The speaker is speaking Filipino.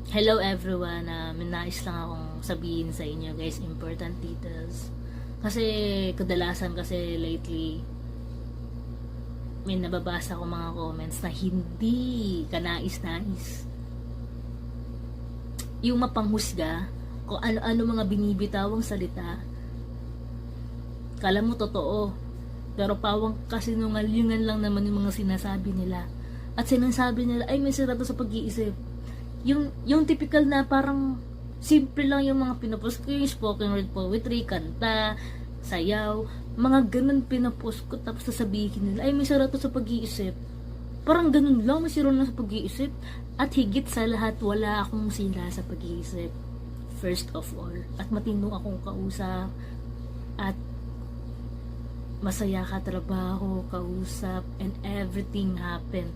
Hello everyone, may nais lang akong sabihin sa inyo guys, important details. Kasi kadalasan kasi lately, may nababasa ko mga comments na hindi kanais-nais. Yung mapanghusga, kung ano-ano mga binibitawang salita, kala mo totoo, pero pawang kasinungalingan lang naman yung mga sinasabi nila. At sinasabi nila, ay may sira to sa pag-iisip. Yung typical na parang simple lang yung mga pinapost ko, yung spoken word poetry, kanta, sayaw, mga ganun pinapost ko, tapos sasabihin nila, ay may sira to sa pag-iisip. Parang ganun lang, may sira na sa pag-iisip. At higit sa lahat, wala akong sira sa pag-iisip. First of all. At matino akong kausap. At masaya ka trabaho, kausap, and everything happen.